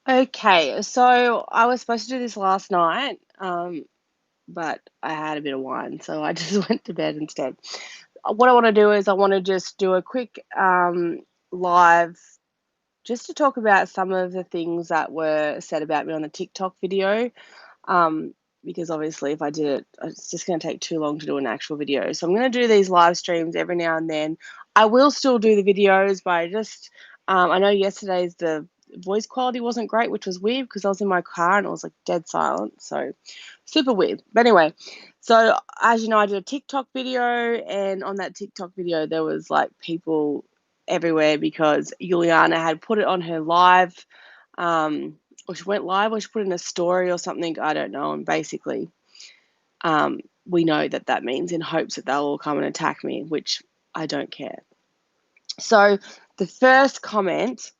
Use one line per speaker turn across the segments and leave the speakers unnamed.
Okay, so I was supposed to do this last night, but I had a bit of wine, so I just went to bed instead. What I want to do is I want to just do a quick live just to talk about some of the things that were said about me on the TikTok video. Um, because obviously, if I did it, it's just going to take too long to do an actual video. So I'm going to do these live streams every now and then. I will still do the videos, but I know yesterday's the voice quality wasn't great, which was weird because I was in my car and it was like dead silent. So super weird. But anyway, so as you know, I did a TikTok video, and on that TikTok video, there was like people everywhere because Juliana had put it on her live. Or she went live, or she put in a story or something. I don't know. And basically, um, we know that that means in hopes that they'll all come and attack me, which I don't care. So the first comment,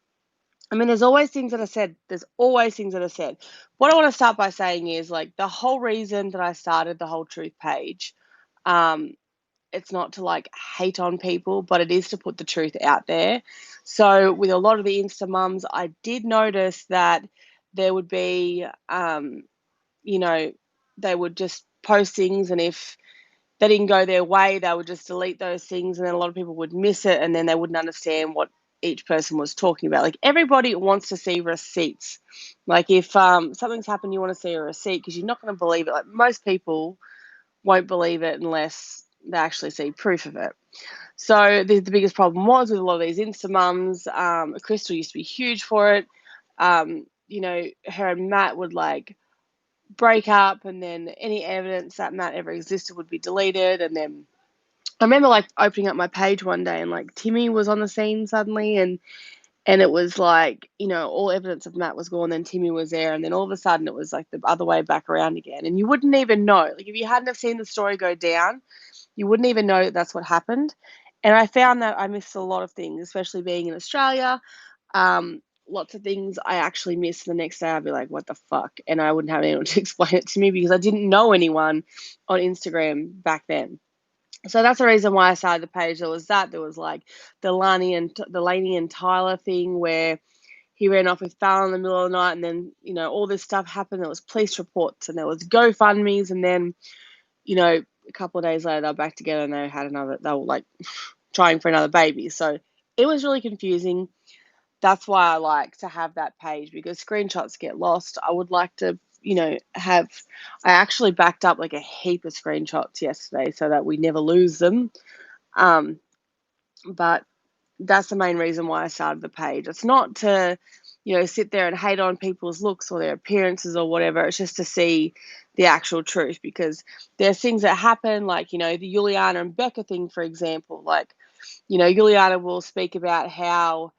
I mean, there's always things that are said. There's always things that are said. What I want to start by saying is like the whole reason that I started the whole truth page. Um, it's not to like hate on people, but it is to put the truth out there. So with a lot of the Insta mums, I did notice that there would be, you know, they would just post things, and if they didn't go their way, they would just delete those things, and then a lot of people would miss it, and then they wouldn't understand what each person was talking about. Like everybody wants to see receipts. Like if something's happened, you want to see a receipt because you're not going to believe it. Like most people won't believe it unless they actually see proof of it. So the biggest problem was with a lot of these Insta mums. Crystal used to be huge for it. Her and Matt would like break up, and then any evidence that Matt ever existed would be deleted. And then I remember like opening up my page one day, and like Timmy was on the scene suddenly, and it was like, all evidence of Matt was gone, then Timmy was there, and then all of a sudden it was like the other way back around again. And you wouldn't even know. Like if you hadn't have seen the story go down, you wouldn't even know that that's what happened. And I found that I missed a lot of things, especially being in Australia. Lots of things I actually missed. The next day I'd be like, what the fuck? And I wouldn't have anyone to explain it to me because I didn't know anyone on Instagram back then. So that's the reason why I started the page. There was like the Laney and Tyler thing where he ran off with Fallon in the middle of the night, and then all this stuff happened. There was police reports, and there was GoFundmes, and then a couple of days later they were back together, and they were like trying for another baby. So it was really confusing. That's why I like to have that page, because screenshots get lost. I would like to, have, I actually backed up like a heap of screenshots yesterday so that we never lose them. Um, but that's the main reason why I started the page. It's not to, sit there and hate on people's looks or their appearances or whatever. It's just to see the actual truth, because there's things that happen, like, the Juliana and Becca thing, for example. Like, Juliana will speak about how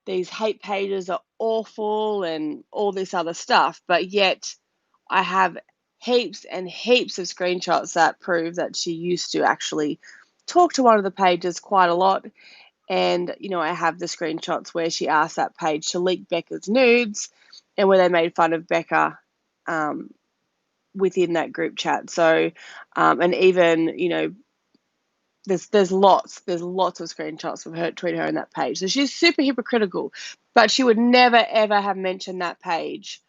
these hate pages are awful and all this other stuff, but yet I have heaps and heaps of screenshots that prove that she used to actually talk to one of the pages quite a lot. And, I have the screenshots where she asked that page to leak Becca's nudes, and where they made fun of Becca um, within that group chat. So, and even, there's lots of screenshots of her tweeting her on that page. So she's super hypocritical, but she would never ever have mentioned that page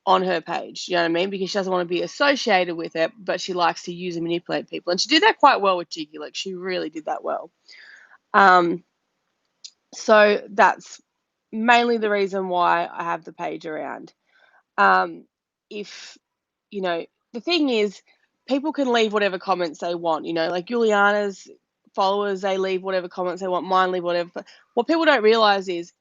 on her page. You know what I mean? Because she doesn't want to be associated with it, but she likes to use and manipulate people. And she did that quite well with Jiggy. Like she really did that well. Um, so that's mainly the reason why I have the page around. Um, if the thing is, people can leave whatever comments they want. Like Juliana's followers, they leave whatever comments they want. Mine leave whatever. What people don't realize is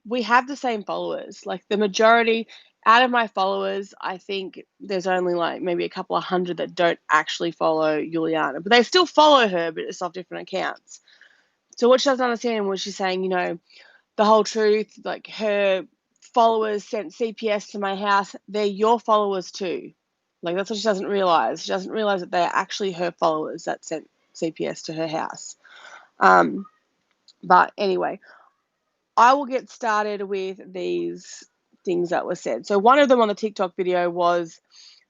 we have the same followers. Like the majority out of my followers, I think there's only like maybe a couple of hundred that don't actually follow Juliana, but they still follow her, but it's off different accounts. So what she doesn't understand was she's saying, the whole truth, like her followers sent CPS to my house, they're your followers too. Like that's what she doesn't realize. She doesn't realize that they're actually her followers that sent CPS to her house. Um, but anyway, I will get started with these things that were said. So one of them on the TikTok video was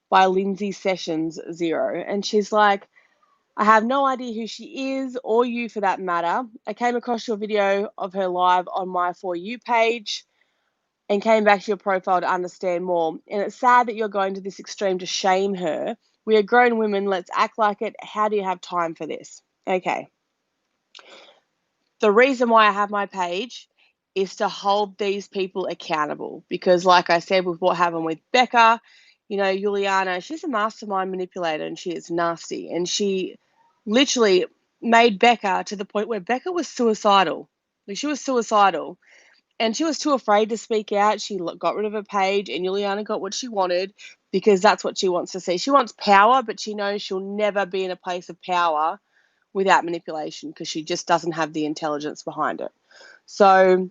by Lindsay Sessions 0, and she's like, I have no idea who she is, or you for that matter. I came across your video of her live on my For You page. and came back to your profile to understand more. And it's sad that you're going to this extreme to shame her. We are grown women. Let's act like it. How do you have time for this? Okay. The reason why I have my page is to hold these people accountable because, like I said, with what happened with Becca, Juliana, she's a mastermind manipulator and she is nasty. And she literally made Becca to the point where Becca was suicidal. Like, she was suicidal. And she was too afraid to speak out. She got rid of her page, and Juliana got what she wanted because that's what she wants to see. She wants power, but she knows she'll never be in a place of power without manipulation because she just doesn't have the intelligence behind it. So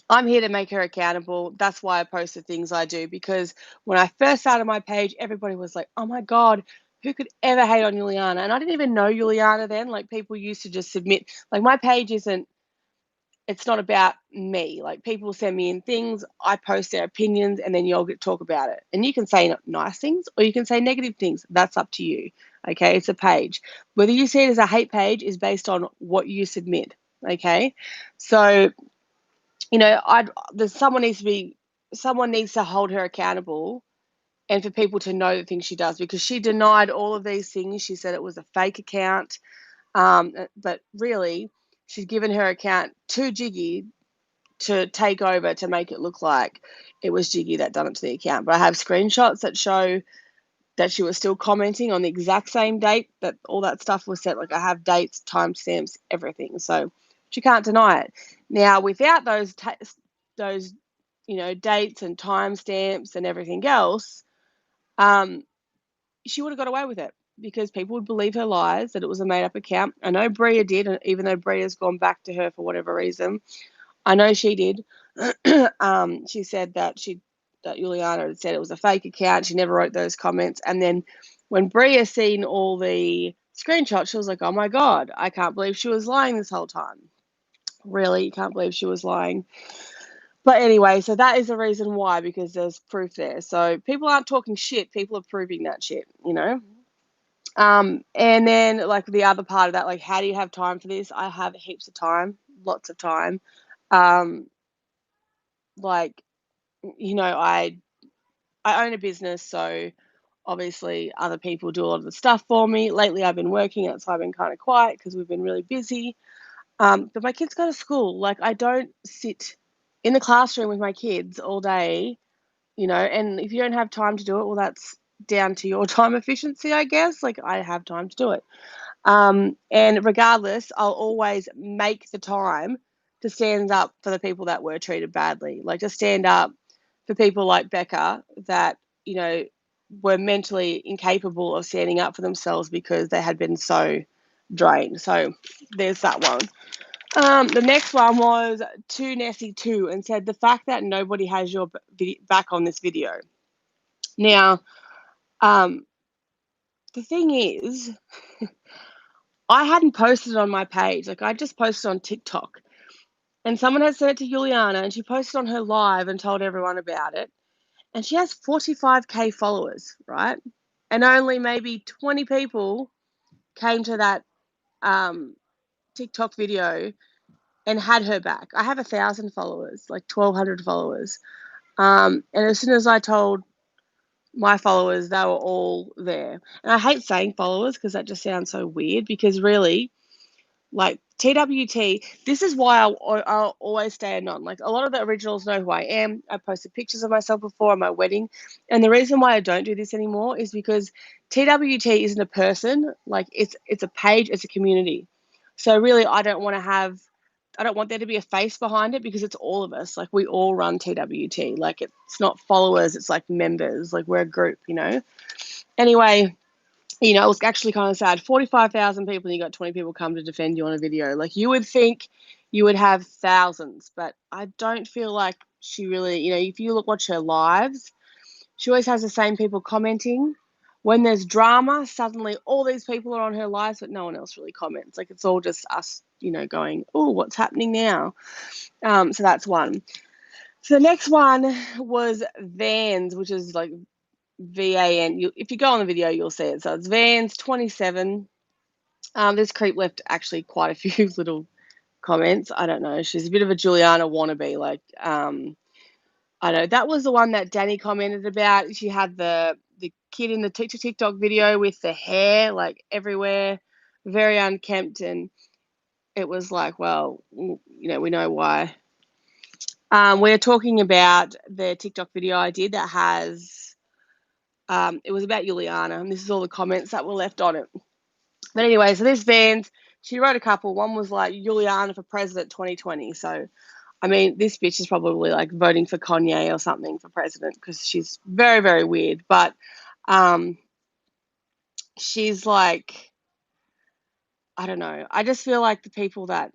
I'm here to make her accountable. That's why I post the things I do, because when I first started my page, everybody was like, oh my God, who could ever hate on Juliana? And I didn't even know Juliana then. Like, people used to just submit. Like, my page it's not about me. Like, people send me in things, I post their opinions, and then you'll get talk about it. And you can say nice things or you can say negative things. That's up to you. Okay, it's a page. Whether you see it as a hate page is based on what you submit. Okay, so someone needs to hold her accountable, and for people to know the things she does, because she denied all of these things. She said it was a fake account, but really, she's given her account to Jiggy to take over to make it look like it was Jiggy that done it to the account. But I have screenshots that show that she was still commenting on the exact same date that all that stuff was set. Like, I have dates, timestamps, everything. So she can't deny it. Now, without those dates and timestamps and everything else, she would have got away with it because people would believe her lies that it was a made-up account. I know Bria did, and even though Bria's gone back to her for whatever reason, I know she did. She said that Juliana had said it was a fake account. She never wrote those comments. And then when Bria seen all the screenshots, she was like, oh my God, I can't believe she was lying this whole time. Really? You can't believe she was lying. But anyway, so that is the reason why, because there's proof there. So people aren't talking shit. People are proving that shit. And then, like, the other part of that, like, how do you have time for this? I have heaps of time, lots of time. Like, I own a business, so obviously other people do a lot of the stuff for me. Lately, I've been working, that's why I've been kind of quiet because we've been really busy. But my kids go to school. Like, I don't sit in the classroom with my kids all day, and if you don't have time to do it, well, that's down to your time efficiency, I guess. Like, I have time to do it. And regardless, I'll always make the time to stand up for the people that were treated badly. Like, to stand up for people like Becca that, were mentally incapable of standing up for themselves because they had been so drained. So there's that one. The next one was to Nessie 2 and said, the fact that nobody has your back on this video. Now, the thing is, I hadn't posted on my page. Like, I just posted on TikTok. And someone had sent it to Juliana, and she posted on her live and told everyone about it. And she has 45K followers, right? And only maybe 20 people came to that TikTok video and had her back. I have 1,000 followers, like 1,200 followers. And as soon as I told my followers, they were all there. And I hate saying followers because that just sounds so weird, because really, like, TWT, this is why I'll always stay anon. Like, a lot of the originals know who I am. I posted pictures of myself before on my wedding. And the reason why I don't do this anymore is because TWT isn't a person. Like, it's a page, it's a community. So really, I don't want there to be a face behind it, because it's all of us. Like, we all run TWT. Like, it's not followers, it's like members. Like, we're a group. Anyway, it was actually kind of sad. 45,000 people, and you got 20 people come to defend you on a video. Like, you would think you would have thousands, but I don't feel like she really, if you watch her lives, she always has the same people commenting. When there's drama, suddenly all these people are on her lives, but no one else really comments. Like, it's all just us, going, oh, what's happening now? So that's one. So the next one was Vans, which is like VAN. If you go on the video, you'll see it. So it's Vans 27. This creep left actually quite a few little comments. I don't know. She's a bit of a Juliana wannabe. Like, I know that was the one that Danny commented about. She had the kid in the TikTok video with the hair like everywhere, very unkempt, and it was like, well, we know why. We're talking about the TikTok video I did that has, it was about Juliana, and this is all the comments that were left on it. But anyway, so this band, she wrote a couple. One was like Juliana for president 2020. So, I mean, this bitch is probably like voting for Kanye or something for president because she's very, very weird. But um, she's like, I don't know. I just feel like the people that,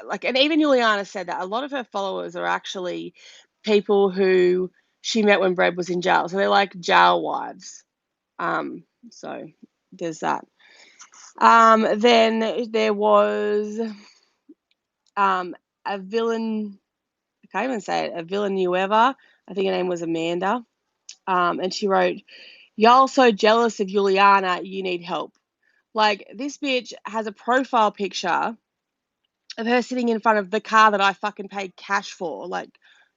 like, and even Juliana said that a lot of her followers are actually people who she met when Brad was in jail. So they're like jail wives. So there's that. Then there was a villain, I can't even say it, a Villanueva. I think her name was Amanda. And she wrote, "Y'all so jealous of Juliana, you need help." Like, this bitch has a profile picture of her sitting in front of the car that I fucking paid cash for. Like,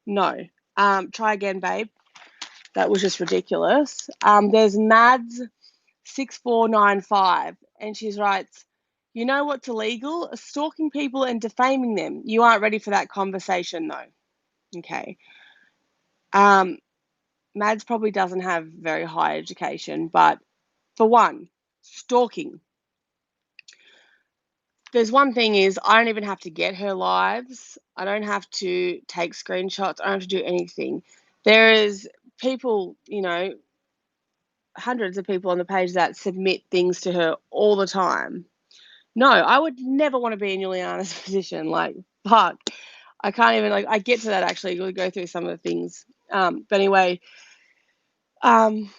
no. Try again, babe. That was just ridiculous. There's Mads 6495, and she writes, "You know what's illegal? Stalking people and defaming them. You aren't ready for that conversation, though." Okay. Mads probably doesn't have very high education, but for one, stalking. There's one thing is I don't even have to get her lives. I don't have to take screenshots. I don't have to do anything. There is people, hundreds of people on the page that submit things to her all the time. No, I would never want to be in Juliana's position. Like, fuck. I can't even, like, I get to that actually. We'll go through some of the things. But anyway, um,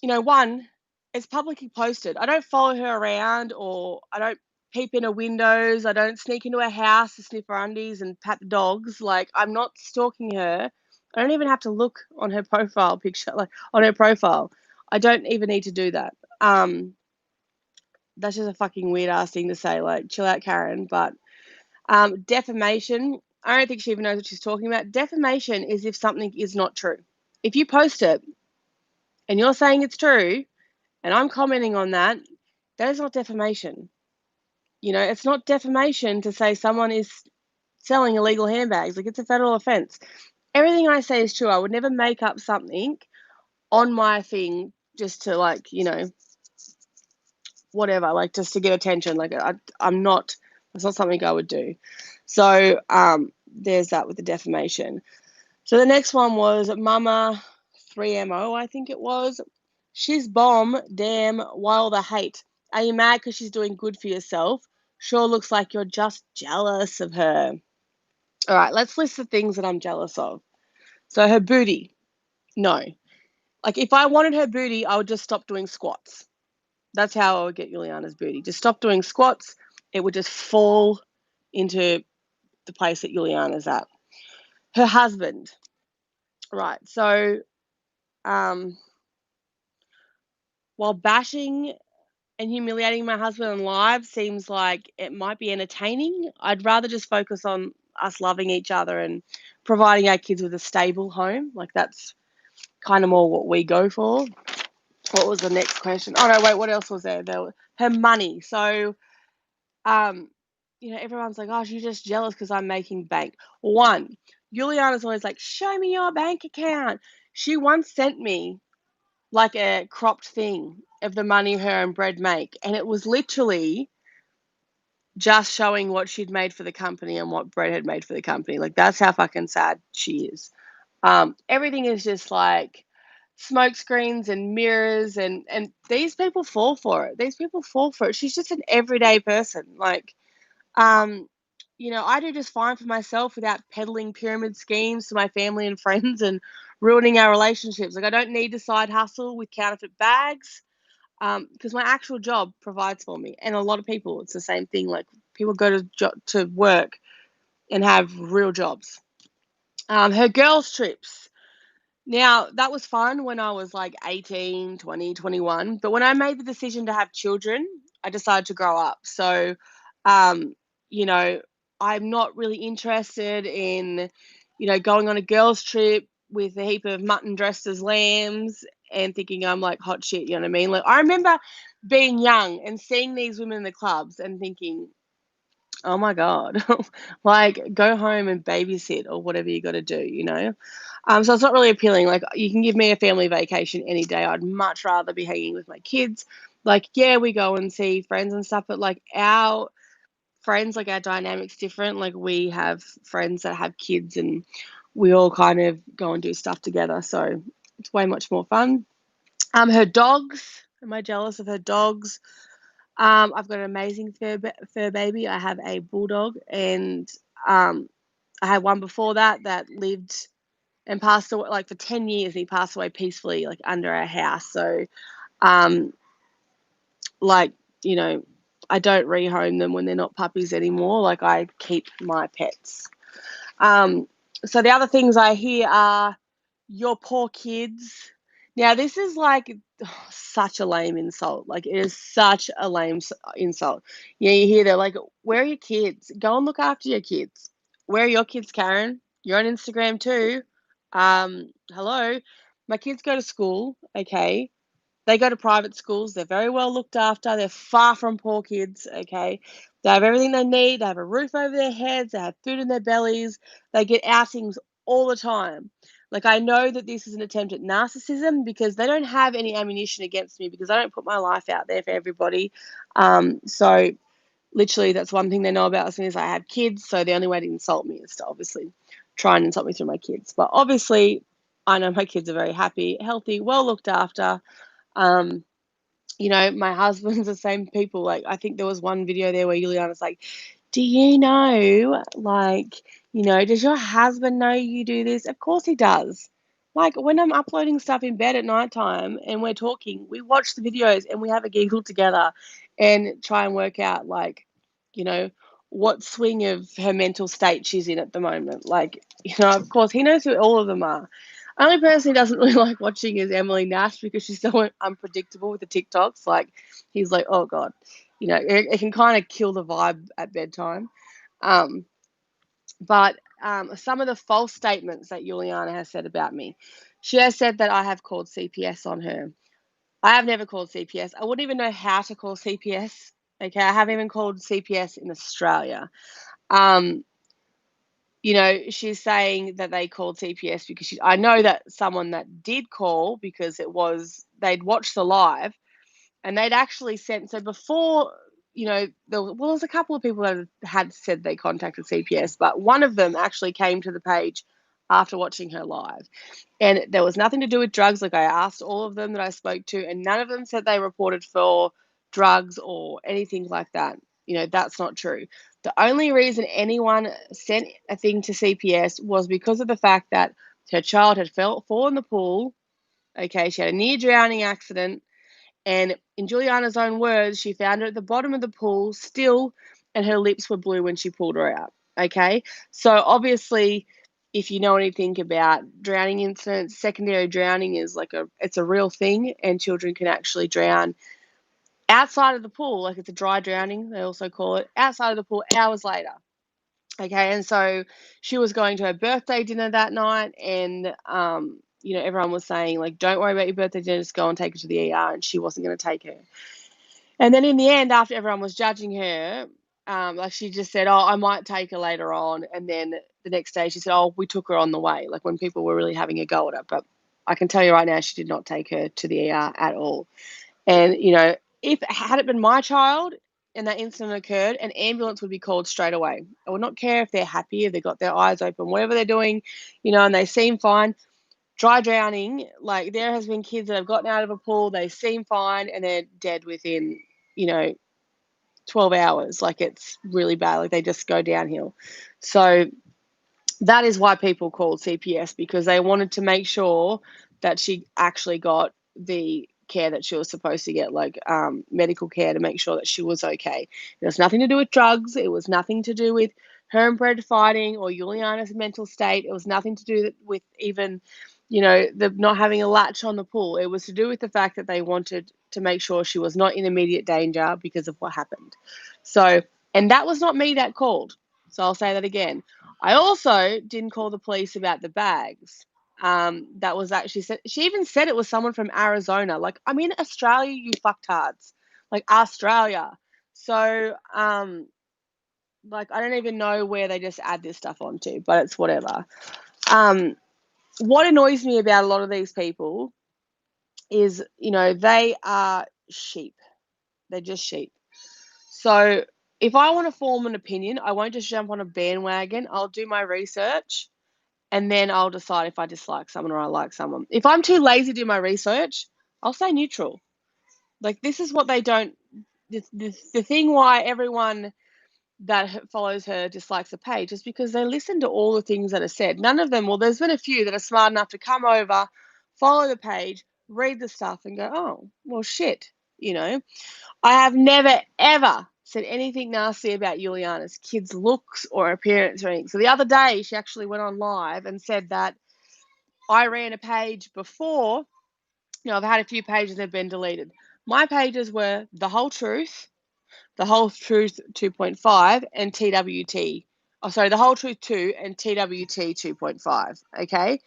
one, it's publicly posted. I don't follow her around, or I don't peep in her windows. I don't sneak into her house to sniff her undies and pat the dogs. Like, I'm not stalking her. I don't even have to look on her profile picture, like on her profile. I don't even need to do that. That's just a fucking weird ass thing to say. Like, chill out, Karen. But defamation, I don't think she even knows what she's talking about. Defamation is if something is not true. If you post it and you're saying it's true, and I'm commenting on that, that is not defamation. It's not defamation to say someone is selling illegal handbags. Like, it's a federal offense. Everything I say is true. I would never make up something on my thing just to, like, whatever, like, just to get attention. Like, I'm not, that's not something I would do. So there's that with the defamation. So the next one was Mama 3MO, I think it was. "She's bomb, damn, why all the hate? Are you mad because she's doing good for yourself? Sure looks like you're just jealous of her." All right, let's list the things that I'm jealous of. So her booty, no. Like, if I wanted her booty, I would just stop doing squats. That's how I would get Juliana's booty. Just stop doing squats. It would just fall into the place that Juliana's at. Her husband, right. So while bashing and humiliating my husband on live seems like it might be entertaining, I'd rather just focus on us loving each other and providing our kids with a stable home. Like, that's kind of more what we go for. What was the next question? Oh no, wait, what else was there? Her money. So, everyone's like, "Oh, she's just jealous because I'm making bank." One, Juliana's always like, "Show me your bank account." She once sent me like a cropped thing of the money her and Brad make, and it was literally just showing what she'd made for the company and what Brad had made for the company. Like, that's how fucking sad she is. Everything is just like smoke screens and mirrors, and these people fall for it. These people fall for it. She's just an everyday person. Like, I do just fine for myself without peddling pyramid schemes to my family and friends and ruining our relationships. Like, I don't need to side hustle with counterfeit bags, because my actual job provides for me. And a lot of people, it's the same thing. Like, people go to work and have real jobs. Her girls' trips. Now, that was fun when I was like 18, 20, 21. But when I made the decision to have children, I decided to grow up. So, you know, I'm not really interested in, going on a girls' trip with a heap of mutton dressed as lambs and thinking I'm like hot shit, you know what I mean? Like, I remember being young and seeing these women in the clubs and thinking, oh my God, like go home and babysit or whatever you got to do. So it's not really appealing. Like, you can give me a family vacation any day. I'd much rather be hanging with my kids. Like, yeah, we go and see friends and stuff, but like our friends, like our dynamic's different. Like, we have friends that have kids and we all kind of go and do stuff together. So it's way much more fun. Her dogs. Am I jealous of her dogs? I've got an amazing fur baby. I have a bulldog, and um, I had one before that lived and passed away like for 10 years. And he passed away peacefully, like under our house. So, um, like, I don't rehome them when they're not puppies anymore. Like, I keep my pets. So the other things I hear are your poor kids. Now, this is like such a lame insult. Like, it is such a lame insult. Yeah, you hear they're like, where are your kids? Go and look after your kids. Where are your kids, Karen? You're on Instagram too. Hello. My kids go to school, okay? They go to private schools. They're very well looked after. They're far from poor kids, okay? They have everything they need. They have a roof over their heads. They have food in their bellies. They get outings all the time. Like, I know that this is an attempt at narcissism because they don't have any ammunition against me because I don't put my life out there for everybody. So literally that's one thing they know about me is I have kids. So the only way to insult me is to obviously try and insult me through my kids. But obviously I know my kids are very happy, healthy, well looked after. Um, my husband's the same people. Like, I think there was one video there where Juliana's like, do you know, like, does your husband know you do this? Of course he does. Like, when I'm uploading stuff in bed at nighttime and we're talking, we watch the videos and we have a giggle together and try and work out, like, you know, what swing of her mental state she's in at the moment. Like, of course, he knows who all of them are. Only person he doesn't really like watching is Emily Nash because she's so unpredictable with the TikToks. Like, he's like, oh God, it can kind of kill the vibe at bedtime. But some of the false statements that Juliana has said about me. She has said that I have called CPS on her. I have never called CPS. I wouldn't even know how to call CPS. Okay, I haven't even called CPS in Australia. Um, she's saying that they called CPS because I know that someone that did call because they'd watched the live and they'd actually sent, so before, there was a couple of people that had said they contacted CPS, but one of them actually came to the page after watching her live. And there was nothing to do with drugs. Like, I asked all of them that I spoke to, and none of them said they reported for drugs or anything like that. That's not true. The only reason anyone sent a thing to CPS was because of the fact that her child had fallen in the pool. Okay, she had a near drowning accident. And in Juliana's own words, she found her at the bottom of the pool still, and her lips were blue when she pulled her out. Okay, so obviously, if you know anything about drowning incidents, secondary drowning is it's a real thing, and children can actually drown outside of the pool. Like, it's a dry drowning, they also call it, outside of the pool hours later. Okay, and so she was going to her birthday dinner that night, and everyone was saying, like, don't worry about your birthday dinner, just go and take her to the ER, and she wasn't going to take her. And then in the end, after everyone was judging her, like, she just said, oh, I might take her later on. And then the next day she said, oh, we took her on the way, like when people were really having a go at her. But I can tell you right now, she did not take her to the ER at all. And, had it been my child and that incident occurred, an ambulance would be called straight away. I would not care if they're happy, if they got their eyes open, whatever they're doing, and they seem fine. Dry drowning, like, there has been kids that have gotten out of a pool, they seem fine, and they're dead within, 12 hours. Like, it's really bad. Like, they just go downhill. So that is why people called CPS, because they wanted to make sure that she actually got the care that she was supposed to get, like medical care, to make sure that she was okay. It was nothing to do with drugs. It was nothing to do with her inbred fighting or Juliana's mental state. It was nothing to do with even, the not having a latch on the pool. It was to do with the fact that they wanted to make sure she was not in immediate danger because of what happened. So, and that was not me that called. So I'll say that again. I also didn't call the police about the bags. That was actually said. She even said it was someone from Arizona. Like, I'm in Australia, you fucktards. Like, Australia. So, like, I don't even know where they just add this stuff onto, but it's whatever. What annoys me about a lot of these people is, they are sheep. They're just sheep. So if I want to form an opinion, I won't just jump on a bandwagon. I'll do my research and then I'll decide if I dislike someone or I like someone. If I'm too lazy to do my research, I'll stay neutral. Like, this is what they don't. The thing why everyone that follows her dislikes the page is because they listen to all the things that are said. None of them, well, there's been a few that are smart enough to come over, follow the page, read the stuff, and go, oh, well, shit. I have never, ever said anything nasty about Juliana's kids' looks or appearance or anything. So the other day, she actually went on live and said that I ran a page before. I've had a few pages that have been deleted. My pages were The Whole Truth, The Whole Truth 2.5, and TWT. Oh, sorry, The Whole Truth 2 and TWT 2.5. Okay?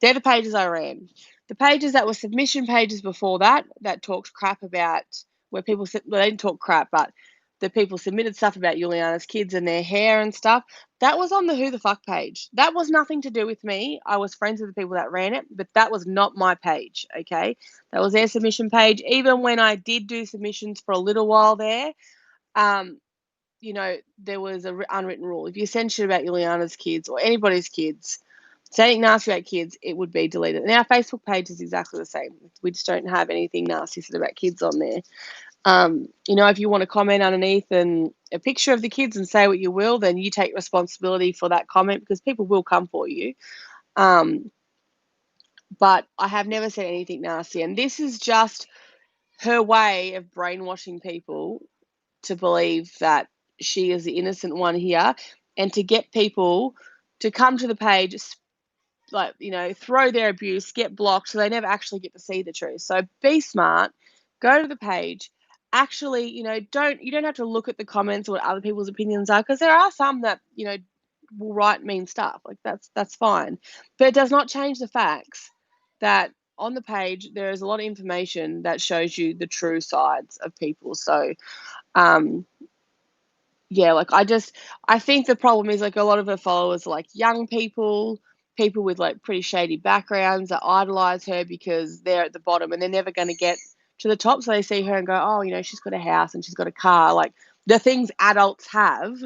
They're the pages I ran. The pages that were submission pages before that talked crap about where people said, well, they didn't talk crap, but the people submitted stuff about Juliana's kids and their hair and stuff. That was on the Who the Fuck page. That was nothing to do with me. I was friends with the people that ran it, but that was not my page, okay? That was their submission page. Even when I did do submissions for a little while there, there was an unwritten rule. If you send shit about Juliana's kids or anybody's kids, saying nasty about kids, it would be deleted. And our Facebook page is exactly the same. We just don't have anything nasty said about kids on there. If you want to comment underneath and a picture of the kids and say what you will, then you take responsibility for that comment because people will come for you. But I have never said anything nasty. And this is just her way of brainwashing people to believe that she is the innocent one here and to get people to come to the page, throw their abuse, get blocked, so they never actually get to see the truth. So be smart, go to the page. Actually, you don't have to look at the comments or what other people's opinions are, because there are some that, will write mean stuff. Like, that's fine. But it does not change the facts that on the page there is a lot of information that shows you the true sides of people. So yeah, like, I think the problem is, like, a lot of her followers are like young people with like pretty shady backgrounds that idolize her because they're at the bottom and they're never going to get to the top. So they see her and go, oh, she's got a house and she's got a car, like the things adults have.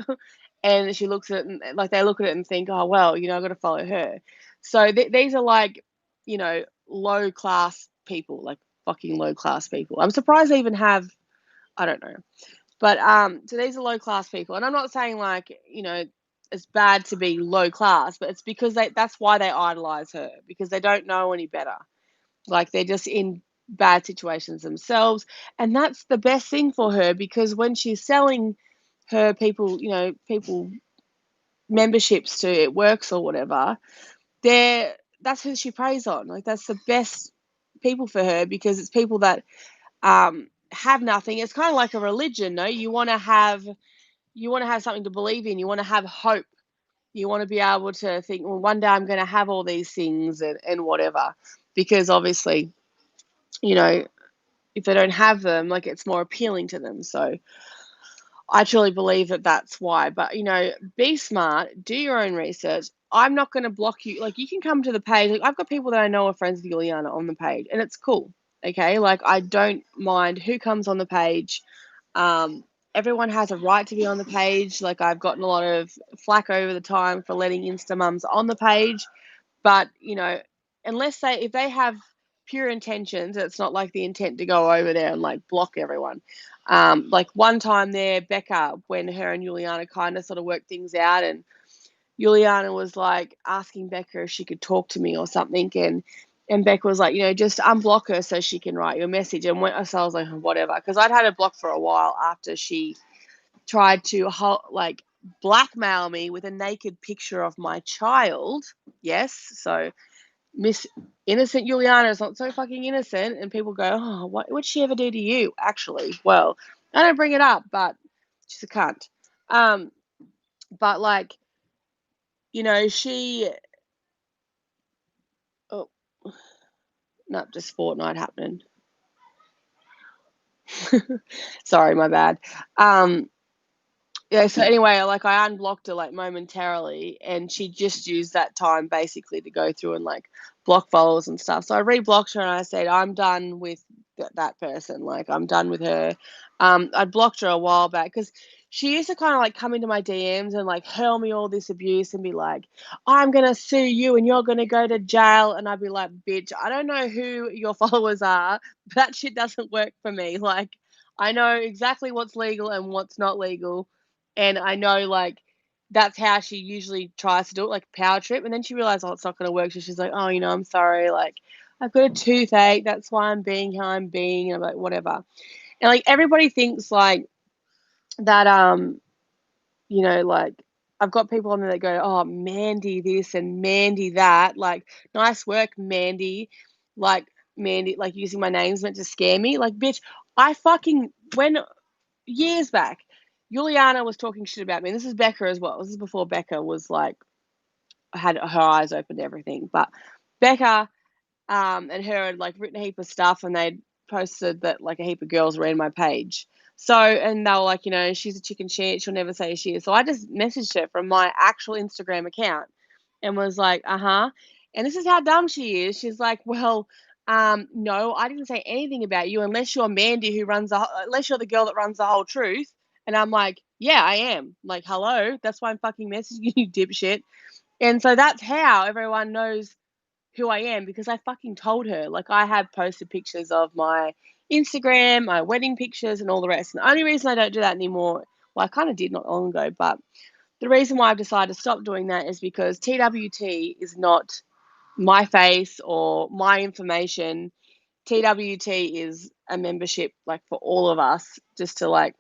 And she looks at it and, like, they look at it and think, oh, well, I've got to follow her. So these are like, low class people, like fucking low class people. I'm surprised they even have, I don't know. But so these are low class people, and I'm not saying, like, it's bad to be low class, but it's because that's why they idolize her, because they don't know any better. Like, they're just in bad situations themselves, and that's the best thing for her, because when she's selling her people memberships to It Works or whatever, that's who she preys on. Like, that's the best people for her, because it's people that have nothing. It's kind of like a religion, no? You want to have something to believe in. You want to have hope. You want to be able to think, well, one day I'm going to have all these things and whatever. Because obviously, if they don't have them, like, it's more appealing to them. So I truly believe that that's why. But, be smart, do your own research. I'm not going to block you. Like, you can come to the page. Like, I've got people that I know are friends with Juliana on the page, and it's cool. Okay. Like, I don't mind who comes on the page. Everyone has a right to be on the page. Like, I've gotten a lot of flack over the time for letting Insta mums on the page. But, if they have pure intentions, it's not like the intent to go over there and like block everyone. Like, one time there, Becca, when her and Juliana kind of sort of worked things out, and Juliana was like asking Becca if she could talk to me or something, and Becca was like, just unblock her so she can write you a message. And so I was like, whatever, because I'd had her blocked for a while after she tried to blackmail me with a naked picture of my child. Yes, so Miss Innocent Juliana is not so fucking innocent, and people go, oh, what'd she ever do to you? Actually, well, I don't bring it up, but she's a cunt. But like, she oh, no, just Fortnite happening. Sorry, my bad. Yeah, so anyway, like, I unblocked her, like, momentarily, and she just used that time basically to go through and, like, block followers and stuff. So I reblocked her and I said, "I'm done with that person, like, I'm done with her." I'd blocked her a while back because she used to kinda, like, come into my DMs and, like, hurl me all this abuse and be like, "I'm gonna sue you and you're gonna go to jail," and I'd be like, "Bitch, I don't know who your followers are, but that shit doesn't work for me." Like, I know exactly what's legal and what's not legal, and I know, like, that's how she usually tries to do it, like power trip. And then she realized, oh, it's not going to work. So she's like, oh, I'm sorry. Like, I've got a toothache. That's why I'm being how I'm being. And I'm like, whatever. And like, everybody thinks like that, like, I've got people on there that go, oh, Mandy this and Mandy that. Like, nice work, Mandy. Like, Mandy, like using my name's meant to scare me. Like, bitch, when years back, Juliana was talking shit about me. And this is Becca as well. This is before Becca was like, had her eyes open to everything. But Becca and her had like written a heap of stuff, and they'd posted that like a heap of girls read my page. So, and they were like, she's a chicken shit. She'll never say she is. So I just messaged her from my actual Instagram account and was like, And this is how dumb she is. She's like, well, no, I didn't say anything about you unless you're Mandy unless you're the girl that runs the whole truth. And I'm like, yeah, I am. Like, hello, that's why I'm fucking messaging you, dipshit. And so that's how everyone knows who I am, because I fucking told her. Like, I have posted pictures of my Instagram, my wedding pictures, and all the rest. And the only reason I don't do that anymore, well, I kind of did not long ago, but the reason why I've decided to stop doing that is because TWT is not my face or my information. TWT is a membership, like, for all of us, just to, like,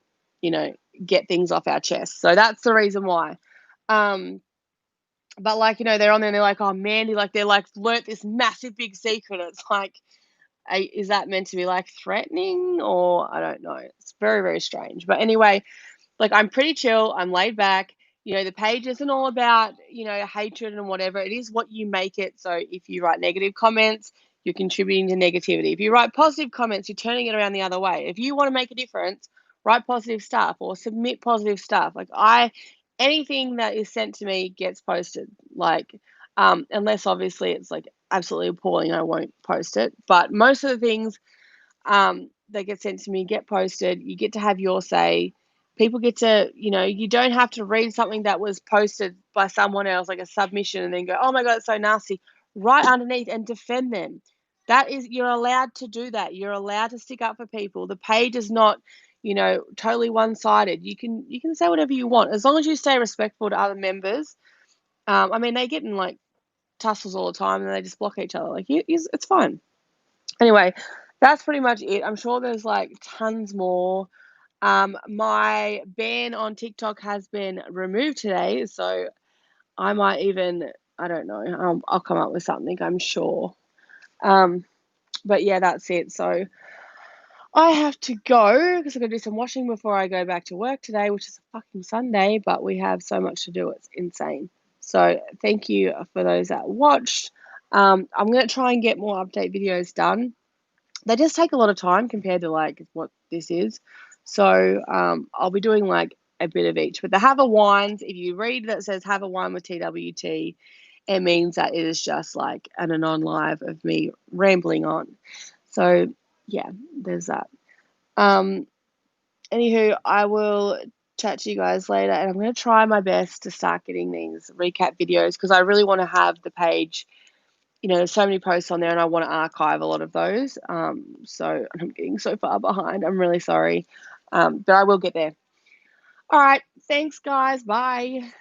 get things off our chest. So that's the reason why. Um, but, like, they're on there and they're like, oh, Mandy, like, they're like, learnt this massive big secret. It's like, is that meant to be like threatening, or I don't know. It's very, very strange. But anyway, like, I'm pretty chill. I'm laid back. The page isn't all about, hatred and whatever. It is what you make it. So if you write negative comments, you're contributing to negativity. If you write positive comments, you're turning it around the other way. If you want to make a difference, write positive stuff or submit positive stuff. Like, anything that is sent to me gets posted. Like, unless obviously it's like absolutely appalling, I won't post it. But most of the things that get sent to me get posted. You get to have your say. People get to, you don't have to read something that was posted by someone else, like a submission, and then go, oh my God, it's so nasty. Right underneath and defend them. You're allowed to do that. You're allowed to stick up for people. The page is not, totally one-sided. You can say whatever you want as long as you stay respectful to other members. I mean, they get in like tussles all the time and they just block each other. Like, it's fine. Anyway, that's pretty much it. I'm sure there's like tons more. My ban on TikTok has been removed today, so I might even, I don't know, I'll come up with something, I'm sure. But yeah, that's it. So I have to go because I'm going to do some washing before I go back to work today, which is a fucking Sunday, but we have so much to do. It's insane. So thank you for those that watched. I'm going to try and get more update videos done. They just take a lot of time compared to like what this is. So I'll be doing like a bit of each. But the have a wines, if you read that says have a wine with TWT, it means that it is just like an anon live of me rambling on. So yeah, there's that. Anywho, I will chat to you guys later, and I'm going to try my best to start getting these recap videos because I really want to have the page. There's so many posts on there and I want to archive a lot of those. So I'm getting so far behind. I'm really sorry. But I will get there. All right. Thanks, guys. Bye.